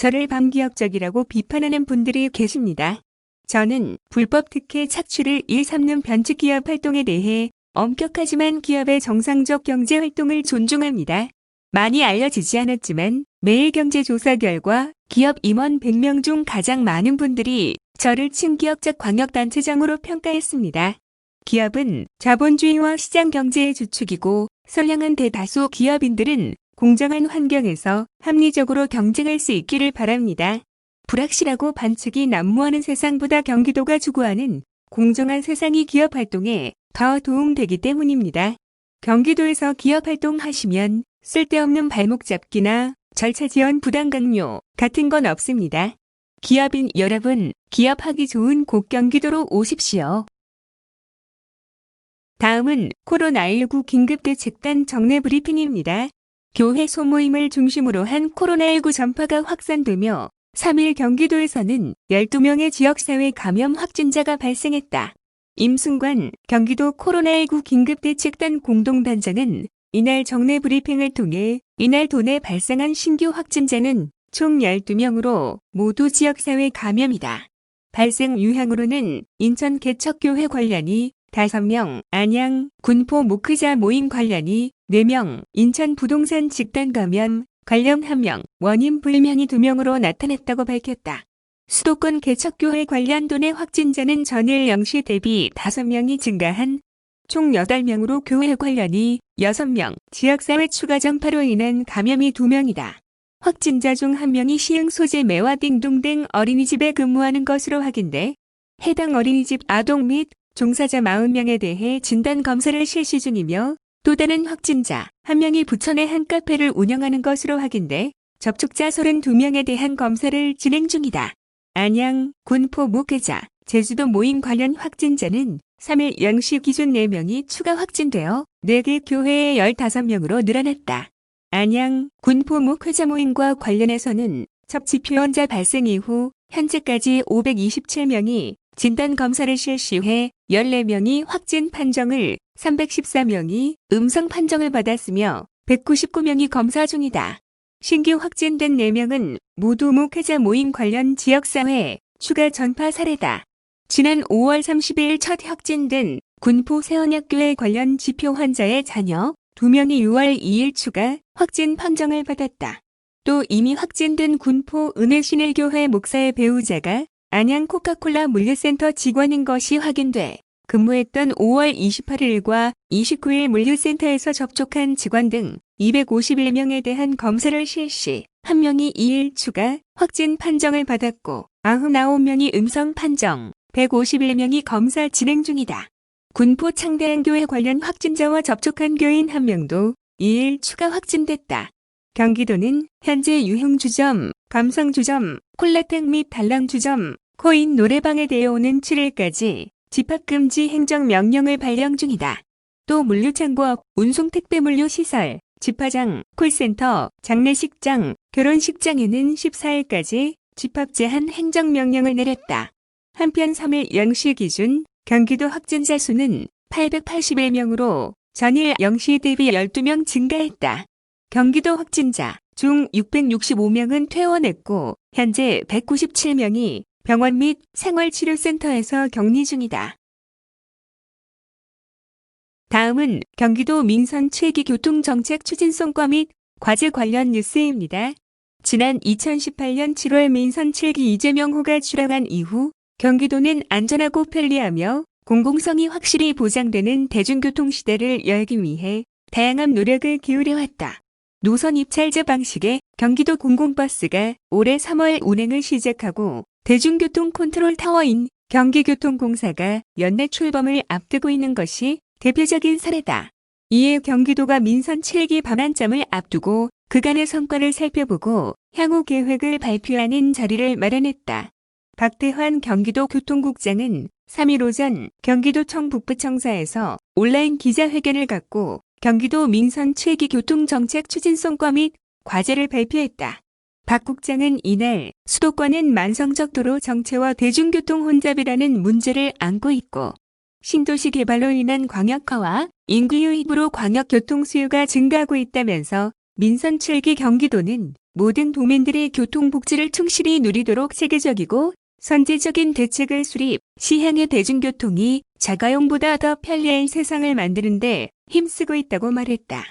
저를 반기업적이라고 비판하는 분들이 계십니다. 저는 불법 특혜 착취를 일삼는 변칙기업 활동에 대해 엄격하지만 기업의 정상적 경제 활동을 존중합니다. 많이 알려지지 않았지만 매일경제조사 결과 기업 임원 100명 중 가장 많은 분들이 저를 친기업적 광역단체장으로 평가했습니다. 기업은 자본주의와 시장 경제의 주축이고 선량한 대다수 기업인들은 공정한 환경에서 합리적으로 경쟁할 수 있기를 바랍니다. 불확실하고 반칙이 난무하는 세상보다 경기도가 추구하는 공정한 세상이 기업 활동에 더 도움되기 때문입니다. 경기도에서 기업 활동하시면 쓸데없는 발목 잡기나 절차 지연 부당 강요 같은 건 없습니다. 기업인 여러분, 기업하기 좋은 곳 경기도로 오십시오. 다음은 코로나19 긴급대책단 정례 브리핑입니다. 교회 소모임을 중심으로 한 코로나19 전파가 확산되며 3일 경기도에서는 12명의 지역사회 감염 확진자가 발생했다. 임승관 경기도 코로나19 긴급대책단 공동단장은 이날 정례 브리핑을 통해 이날 도내 발생한 신규 확진자는 총 12명으로 모두 지역사회 감염이다. 발생 유형으로는 인천 개척교회 관련이 5명, 안양, 군포 목회자 모임 관련이 4명, 인천 부동산 집단 감염 관련 1명, 원인 불명이 2명으로 나타났다고 밝혔다. 수도권 개척교회 관련 도내 확진자는 전일 0시 대비 5명이 증가한 총 8명으로 교회 관련이 6명, 지역사회 추가 전파로 인한 감염이 2명이다. 확진자 중 1명이 시흥 소재 매화 딩동댕 어린이집에 근무하는 것으로 확인돼 해당 어린이집 아동 및 종사자 40명에 대해 진단검사를 실시 중이며 또 다른 확진자 1명이 부천의 한 카페를 운영하는 것으로 확인돼 접촉자 32명에 대한 검사를 진행 중이다. 안양, 군포 목회자, 제주도 모임 관련 확진자는 3일 0시 기준 4명이 추가 확진되어 4개 교회에 15명으로 늘어났다. 안양, 군포 목회자 모임과 관련해서는 첩집표 환자 발생 이후 현재까지 527명이 진단검사를 실시해 14명이 확진 판정을, 314명이 음성 판정을 받았으며 199명이 검사 중이다. 신규 확진된 4명은 모두 목회자 모임 관련 지역사회 추가 전파 사례다. 지난 5월 30일 첫 확진된 군포 세원학교회 관련 지표 환자의 자녀 2명이 6월 2일 추가 확진 판정을 받았다. 또 이미 확진된 군포 은혜신일교회 목사의 배우자가 안양 코카콜라 물류센터 직원인 것이 확인돼 근무했던 5월 28일과 29일 물류센터에서 접촉한 직원 등 251명에 대한 검사를 실시, 1명이 2일 추가 확진 판정을 받았고 99명이 음성 판정, 151명이 검사 진행 중이다. 군포 창대한교회 관련 확진자와 접촉한 교인 1명도 2일 추가 확진됐다. 경기도는 현재 유흥주점, 감성주점, 콜라텍 및 달랑주점, 코인 노래방에 대해 오는 7일까지 집합금지 행정명령을 발령 중이다. 또 물류창고업, 운송택배물류시설, 집화장, 콜센터, 장례식장, 결혼식장에는 14일까지 집합 제한 행정명령을 내렸다. 한편 3일 0시 기준 경기도 확진자 수는 881명으로 전일 0시 대비 12명 증가했다. 경기도 확진자 중 665명은 퇴원했고 현재 197명이 병원 및 생활치료센터에서 격리 중이다. 다음은 경기도 민선 7기 교통정책 추진성과 및 과제 관련 뉴스입니다. 지난 2018년 7월 민선 7기 이재명 후가 출항한 이후 경기도는 안전하고 편리하며 공공성이 확실히 보장되는 대중교통 시대를 열기 위해 다양한 노력을 기울여왔다. 노선 입찰제 방식의 경기도 공공버스가 올해 3월 운행을 시작하고 대중교통 컨트롤 타워인 경기교통공사가 연내 출범을 앞두고 있는 것이 대표적인 사례다. 이에 경기도가 민선 7기 방한점을 앞두고 그간의 성과를 살펴보고 향후 계획을 발표하는 자리를 마련했다. 박태환 경기도 교통국장은 3일 오전 경기도청 북부청사에서 온라인 기자회견을 갖고 경기도 민선 7기 교통정책 추진성과 및 과제를 발표했다. 박 국장은 이날 수도권은 만성적 도로 정체와 대중교통 혼잡이라는 문제를 안고 있고 신도시 개발로 인한 광역화와 인구 유입으로 광역교통 수요가 증가하고 있다면서 민선 7기 경기도는 모든 도민들의 교통복지를 충실히 누리도록 체계적이고 선제적인 대책을 수립, 시향의 대중교통이 자가용보다 더 편리한 세상을 만드는 데 힘쓰고 있다고 말했다.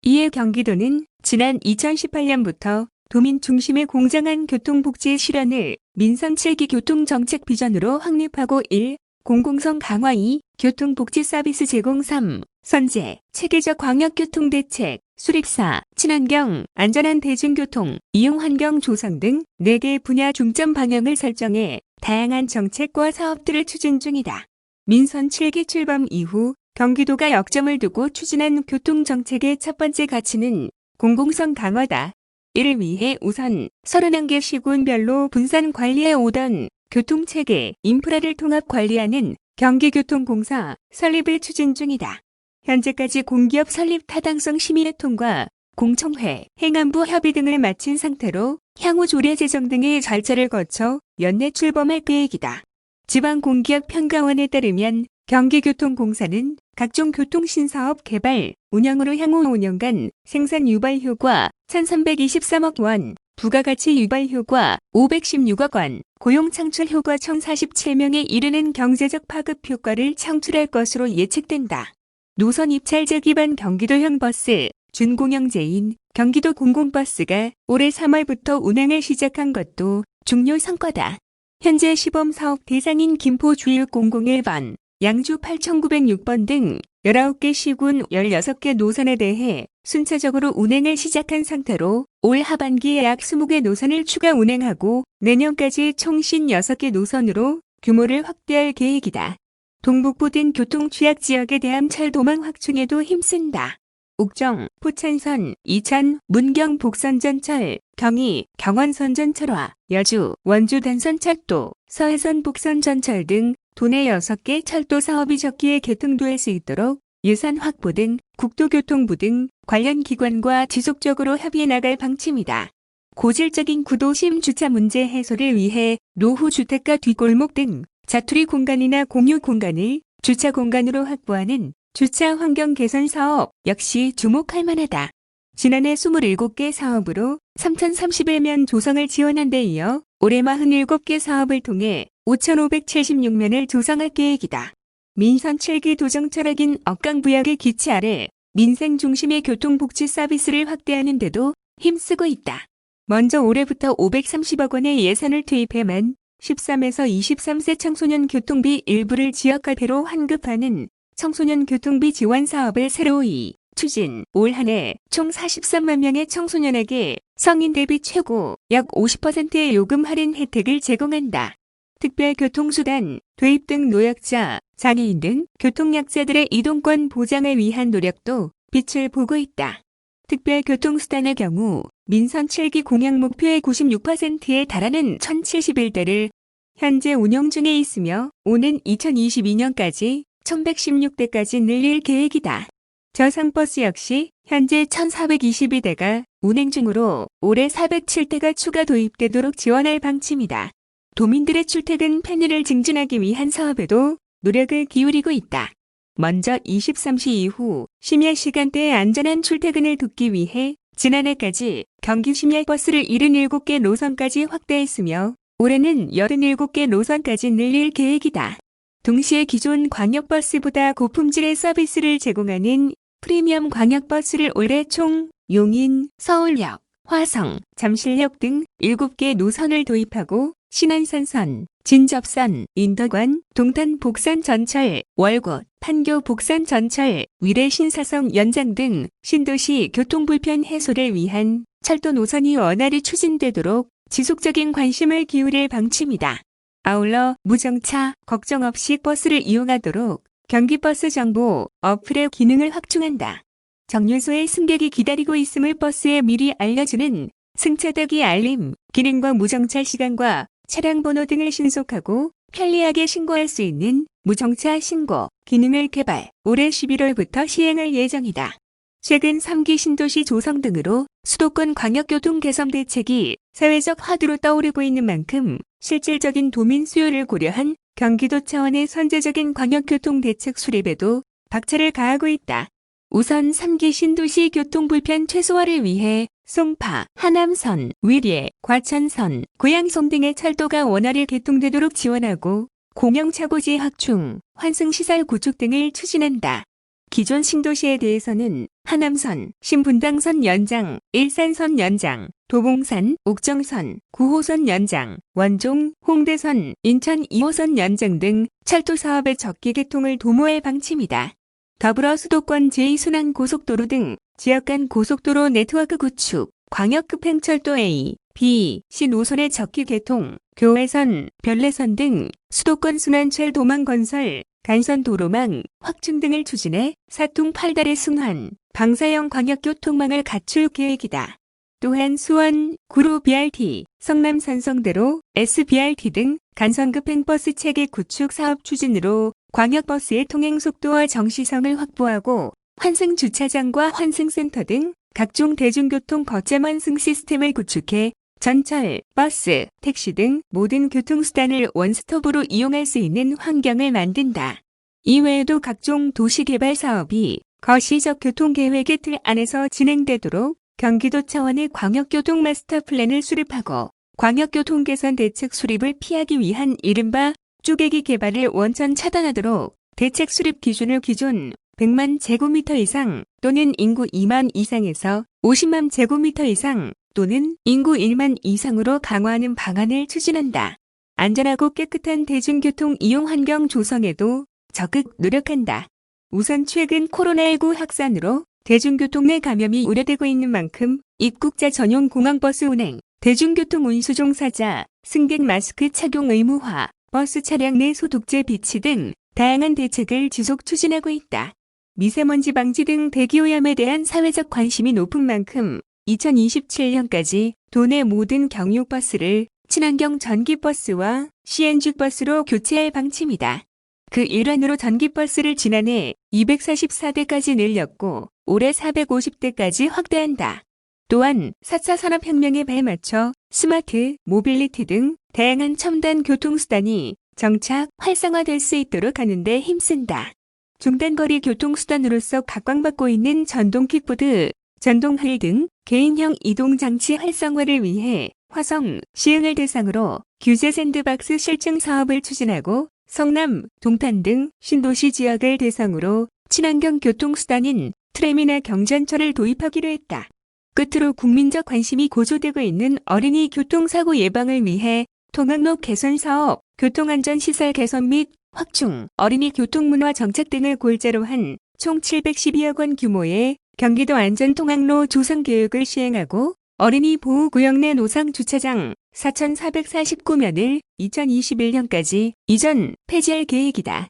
이에 경기도는 지난 2018년부터 도민 중심의 공정한 교통복지 실현을 민선 7기 교통정책 비전으로 확립하고 1. 공공성 강화 2. 교통복지 서비스 제공 3. 선제, 체계적 광역교통대책, 수립 4. 친환경, 안전한 대중교통, 이용환경 조성 등 4개 분야 중점 방향을 설정해 다양한 정책과 사업들을 추진 중이다. 민선 7기 출범 이후 경기도가 역점을 두고 추진한 교통정책의 첫 번째 가치는 공공성 강화다. 이를 위해 우선 31개 시군별로 분산 관리해 오던 교통체계, 인프라를 통합 관리하는 경기교통공사 설립을 추진 중이다. 현재까지 공기업 설립 타당성 심의회 통과, 공청회, 행안부 협의 등을 마친 상태로 향후 조례 제정 등의 절차를 거쳐 연내 출범할 계획이다. 지방공기업 평가원에 따르면 경기교통공사는 각종 교통신사업 개발, 운영으로 향후 5년간 생산 유발 효과 1,323억 원, 부가가치 유발 효과 516억 원, 고용 창출 효과 1,047명에 이르는 경제적 파급 효과를 창출할 것으로 예측된다. 노선 입찰제 기반 경기도형 버스, 준공영제인 경기도 공공버스가 올해 3월부터 운행을 시작한 것도 중요 성과다. 현재 시범사업 대상인 김포 주육 001번, 양주 8,906번 등 19개 시군 16개 노선에 대해 순차적으로 운행을 시작한 상태로 올 하반기에 약 20개 노선을 추가 운행하고 내년까지 총 56개 노선으로 규모를 확대할 계획이다. 동북부 등 교통 취약 지역에 대한 철도망 확충에도 힘쓴다. 옥정, 포천선, 이천, 문경 복선전철, 경의, 경원선전철화, 여주, 원주 단선철도, 서해선 복선전철 등 도내 6개 철도 사업이 적기에 개통될 수 있도록 예산 확보 등 국토교통부 등 관련 기관과 지속적으로 협의해 나갈 방침이다. 고질적인 구도심 주차 문제 해소를 위해 노후 주택가 뒷골목 등 자투리 공간이나 공유 공간을 주차 공간으로 확보하는 주차 환경 개선 사업 역시 주목할 만하다. 지난해 27개 사업으로 3,031면 조성을 지원한 데 이어 올해 47개 사업을 통해 5,576면을 조성할 계획이다. 민선 7기 도정 철학인 억강부역의 기치 아래 민생 중심의 교통복지 서비스를 확대하는 데도 힘쓰고 있다. 먼저 올해부터 530억 원의 예산을 투입해만 13에서 23세 청소년 교통비 일부를 지역화폐로 환급하는 청소년 교통비 지원 사업을 새로이 추진. 올 한 해 총 43만 명의 청소년에게 성인 대비 최고 약 50%의 요금 할인 혜택을 제공한다. 특별교통수단, 도입 등 노약자, 장애인 등 교통약자들의 이동권 보장을 위한 노력도 빛을 보고 있다. 특별교통수단의 경우 민선 7기 공약 목표의 96%에 달하는 1,071대를 현재 운영 중에 있으며 오는 2022년까지 1,116대까지 늘릴 계획이다. 저상버스 역시 현재 1,422대가 운행 중으로 올해 407대가 추가 도입되도록 지원할 방침이다. 도민들의 출퇴근 편의를 증진하기 위한 사업에도 노력을 기울이고 있다. 먼저 23시 이후 심야 시간대에 안전한 출퇴근을 돕기 위해 지난해까지 경기 심야버스를 77개 노선까지 확대했으며 올해는 87개 노선까지 늘릴 계획이다. 동시에 기존 광역버스보다 고품질의 서비스를 제공하는 프리미엄 광역버스를 올해 총 용인, 서울역, 화성, 잠실역 등 7개 노선을 도입하고 신안산선, 진접선, 인덕원, 동탄 복선 전철, 월곶, 판교 복선 전철, 위례 신사성 연장 등 신도시 교통불편 해소를 위한 철도 노선이 원활히 추진되도록 지속적인 관심을 기울일 방침이다. 아울러 무정차, 걱정 없이 버스를 이용하도록 경기버스 정보 어플의 기능을 확충한다. 정류소에 승객이 기다리고 있음을 버스에 미리 알려주는 승차대기 알림, 기능과 무정차 시간과 차량 번호 등을 신속하고 편리하게 신고할 수 있는 무정차 신고 기능을 개발, 올해 11월부터 시행할 예정이다. 최근 3기 신도시 조성 등으로 수도권 광역교통 개선 대책이 사회적 화두로 떠오르고 있는 만큼 실질적인 도민 수요를 고려한 경기도 차원의 선제적인 광역교통 대책 수립에도 박차를 가하고 있다. 우선 3기 신도시 교통불편 최소화를 위해 송파, 하남선, 위례, 과천선, 고양송 등의 철도가 원활히 개통되도록 지원하고 공영차고지 확충, 환승시설 구축 등을 추진한다. 기존 신도시에 대해서는 하남선, 신분당선 연장, 일산선 연장, 도봉산, 옥정선, 9호선 연장, 원종, 홍대선, 인천 2호선 연장 등 철도 사업의 적기 개통을 도모할 방침이다. 더불어 수도권 제2순환고속도로 등 지역 간 고속도로 네트워크 구축, 광역급행철도 A, B, C 노선의 적기 개통, 교외선, 별내선 등 수도권 순환철 도망 건설, 간선 도로망 확충 등을 추진해 사통 8달의 순환, 방사형 광역교통망을 갖출 계획이다. 또한 수원, 구로 BRT, 성남 산성대로 SBRT 등 간선급행버스 체계 구축 사업 추진으로 광역버스의 통행 속도와 정시성을 확보하고 환승 주차장과 환승센터 등 각종 대중교통 거점 환승 시스템을 구축해 전철, 버스, 택시 등 모든 교통수단을 원스톱으로 이용할 수 있는 환경을 만든다. 이외에도 각종 도시개발 사업이 거시적 교통계획의 틀 안에서 진행되도록 경기도 차원의 광역교통 마스터 플랜을 수립하고 광역교통 개선 대책 수립을 피하기 위한 이른바 쪼개기 개발을 원천 차단하도록 대책 수립 기준을 기존 100만 제곱미터 이상 또는 인구 2만 이상에서 50만 제곱미터 이상 또는 인구 1만 이상으로 강화하는 방안을 추진한다. 안전하고 깨끗한 대중교통 이용 환경 조성에도 적극 노력한다. 우선 최근 코로나19 확산으로 대중교통 내 감염이 우려되고 있는 만큼 입국자 전용 공항버스 운행, 대중교통 운수 종사자, 승객 마스크 착용 의무화, 버스 차량 내 소독제 비치 등 다양한 대책을 지속 추진하고 있다. 미세먼지 방지 등 대기오염에 대한 사회적 관심이 높은 만큼 2027년까지 도내 모든 경유버스를 친환경 전기버스와 CNG버스로 교체할 방침이다. 그 일환으로 전기버스를 지난해 244대까지 늘렸고 올해 450대까지 확대한다. 또한 4차 산업혁명에 발맞춰 스마트, 모빌리티 등 다양한 첨단 교통수단이 정착, 활성화될 수 있도록 하는 데 힘쓴다. 중단거리 교통수단으로서 각광받고 있는 전동 킥보드, 전동휠 등 개인형 이동장치 활성화를 위해 화성, 시흥을 대상으로 규제 샌드박스 실증 사업을 추진하고 성남, 동탄 등 신도시 지역을 대상으로 친환경 교통수단인 트램이나 경전철을 도입하기로 했다. 끝으로 국민적 관심이 고조되고 있는 어린이 교통사고 예방을 위해 통학로 개선 사업, 교통안전시설 개선 및 확충, 어린이 교통문화 정책 등을 골자로 한 총 712억 원 규모의 경기도 안전통학로 조성 계획을 시행하고 어린이 보호구역 내 노상 주차장 4,449면을 2021년까지 이전 폐지할 계획이다.